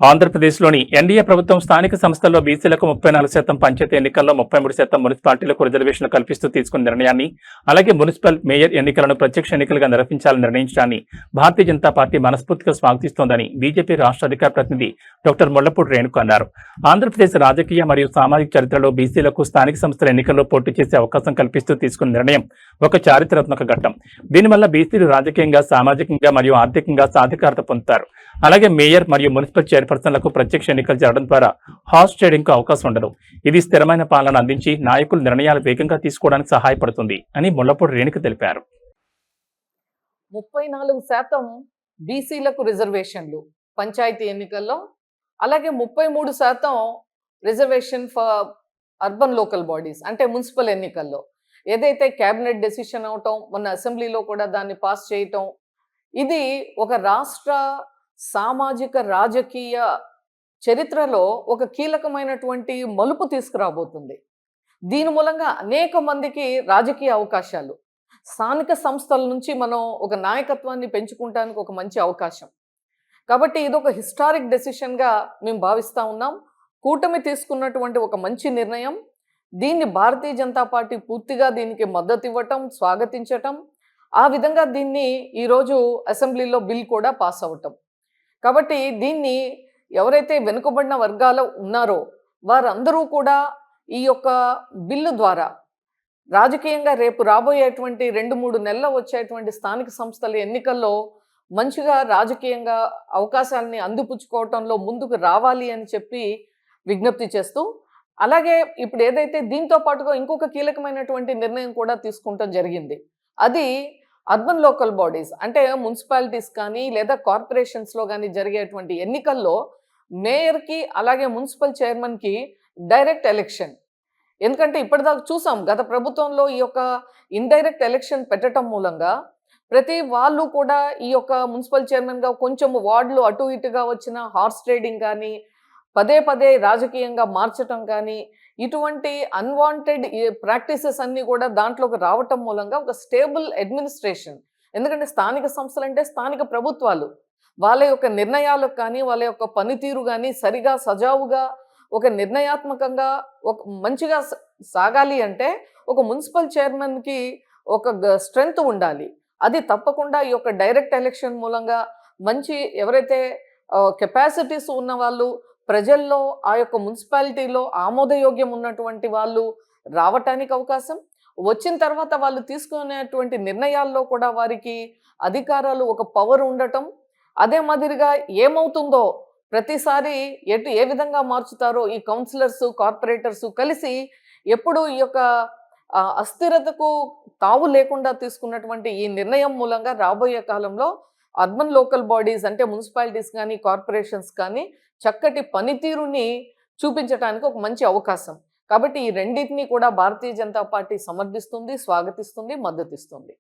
ఆంధ్రప్రదేశ్లోని ఎన్డీఏ ప్రభుత్వం స్థానిక సంస్థల్లో బీసీలకు 34% పంచాయతీ ఎన్నికల్లో 33% మున్సిపాలిటీలకు రిజర్వేషన్లు కల్పిస్తూ తీసుకున్న నిర్ణయాన్ని, అలాగే మున్సిపల్ మేయర్ ఎన్నికలను ప్రత్యక్ష ఎన్నికలుగా నిర్వహించాలని నిర్ణయించడాన్ని భారతీయ జనతా పార్టీ మనస్ఫూర్తిగా స్వాగతిస్తోందని బీజేపీ రాష్ట్ర అధికార ప్రతినిధి డాక్టర్ ముళ్లపూడి రేణుక అన్నారు. ఆంధ్రప్రదేశ్ రాజకీయ మరియు సామాజిక చరిత్రలో బీసీలకు స్థానిక సంస్థల ఎన్నికల్లో పోటీ చేసే అవకాశం కల్పిస్తూ తీసుకున్న నిర్ణయం ఒక చారిత్రాత్మక ఘట్టం. దీనివల్ల బీసీలు రాజకీయంగా, సామాజికంగా మరియు ఆర్థికంగా సాధికారత పొందుతారు. అలాగే మేయర్ మరియు మున్సిపల్ చైర్పర్సన్లకు ప్రత్యక్ష ఎన్నికలు జరగడం ద్వారా హార్స్ ట్రేడింగ్ కు అవకాశం ఉండదు. ఇది స్థిరమైన పాలన అందించి నాయకులు నిర్ణయాలు వేగంగా తీసుకోవడానికి సహాయపడుతుంది అని ముళ్లపూడి రేణుక తెలిపారు. 34% బీసీలకు రిజర్వేషన్లు పంచాయతీ ఎన్నికల్లో, అలాగే 33% reservation for urban local bodies అంటే మున్సిపల్ ఎన్నికల్లో. ఏదైతే క్యాబినెట్ డెసిషన్ అవటం, మొన్న అసెంబ్లీలో కూడా దాన్ని పాస్ చేయటం, ఇది ఒక రాష్ట్ర సామాజిక రాజకీయ చరిత్రలో ఒక కీలకమైనటువంటి మలుపు తీసుకురాబోతుంది. దీని మూలంగా అనేక మందికి రాజకీయ అవకాశాలు, స్థానిక సంస్థల నుంచి మనం ఒక నాయకత్వాన్ని పెంచుకుంటానికి ఒక మంచి అవకాశం. కాబట్టి ఇది ఒక హిస్టారిక్ డెసిషన్గా మేము భావిస్తూ ఉన్నాం. కూటమి తీసుకున్నటువంటి ఒక మంచి నిర్ణయం. దీన్ని భారతీయ జనతా పార్టీ పూర్తిగా దీనికి మద్దతు ఇవ్వటం, స్వాగతించటం, ఆ విధంగా దీన్ని ఈరోజు అసెంబ్లీలో బిల్ కూడా పాస్ అవ్వటం. కాబట్టి దీన్ని ఎవరైతే వెనుకబడిన వర్గాలు ఉన్నారో వారందరూ కూడా ఈ యొక్క బిల్లు ద్వారా రాజకీయంగా రేపు రాబోయేటువంటి 2-3 నెలల్లో వచ్చేటువంటి స్థానిక సంస్థల ఎన్నికల్లో మంచిగా రాజకీయంగా అవకాశాలని అందిపుచ్చుకోవటంలో ముందుకు రావాలి అని చెప్పి విజ్ఞప్తి చేస్తూ, అలాగే ఇప్పుడు ఏదైతే దీంతో పాటుగా ఇంకొక కీలకమైనటువంటి నిర్ణయం కూడా తీసుకుంటాం జరిగింది. అది అర్బన్ లోకల్ బాడీస్ అంటే మున్సిపాలిటీస్ కానీ లేదా కార్పొరేషన్స్లో కానీ జరిగేటువంటి ఎన్నికల్లో మేయర్కి అలాగే మున్సిపల్ చైర్మన్కి డైరెక్ట్ ఎలక్షన్. ఎందుకంటే ఇప్పటిదాకా చూసాం గత ప్రభుత్వంలో ఈ యొక్క ఇండైరెక్ట్ ఎలక్షన్ పెట్టడం మూలంగా ప్రతి వాళ్ళు కూడా ఈ యొక్క మున్సిపల్ చైర్మన్గా కొంచెం వార్డులు అటు ఇటుగా వచ్చిన హార్స్ ట్రేడింగ్ కానీ, పదే పదే రాజకీయంగా మార్చటం కానీ, ఇటువంటి అన్వాంటెడ్ ప్రాక్టీసెస్ అన్నీ కూడా దాంట్లోకి రావటం మూలంగా ఒక స్టేబుల్ అడ్మినిస్ట్రేషన్. ఎందుకంటే స్థానిక సంస్థలు అంటే స్థానిక ప్రభుత్వాలు, వాళ్ళ యొక్క నిర్ణయాలకు కానీ వాళ్ళ యొక్క పనితీరు కానీ సరిగా సజావుగా ఒక నిర్ణయాత్మకంగా ఒక మంచిగా సాగాలి అంటే ఒక మున్సిపల్ చైర్మన్కి ఒక స్ట్రెంగ్త్ ఉండాలి. అది తప్పకుండా ఈ యొక్క డైరెక్ట్ ఎలక్షన్ మూలంగా మంచి ఎవరైతే కెపాసిటీస్ ఉన్న వాళ్ళు, ప్రజల్లో ఆ యొక్క మున్సిపాలిటీలో ఆమోదయోగ్యం ఉన్నటువంటి వాళ్ళు రావటానికి అవకాశం, వచ్చిన తర్వాత వాళ్ళు తీసుకునేటువంటి నిర్ణయాల్లో కూడా వారికి అధికారాలు ఒక పవర్ ఉండటం, అదే మాదిరిగా ఏమవుతుందో ప్రతిసారి ఏ విధంగా మార్చుతారో ఈ కౌన్సిలర్స్, కార్పొరేటర్స్ కలిసి ఎప్పుడు ఈ యొక్క అస్థిరతకు తావు లేకుండా తీసుకున్నటువంటి ఈ నిర్ణయం మూలంగా రాబోయే కాలంలో అర్బన్ లోకల్ బాడీస్ అంటే మున్సిపాలిటీస్ కానీ కార్పొరేషన్స్ కానీ చక్కటి పనితీరుని చూపించడానికి ఒక మంచి అవకాశం. కాబట్టి ఈ రెండింటినీ కూడా భారతీయ జనతా పార్టీ సమర్థిస్తుంది, స్వాగతిస్తుంది, మద్దతిస్తుంది.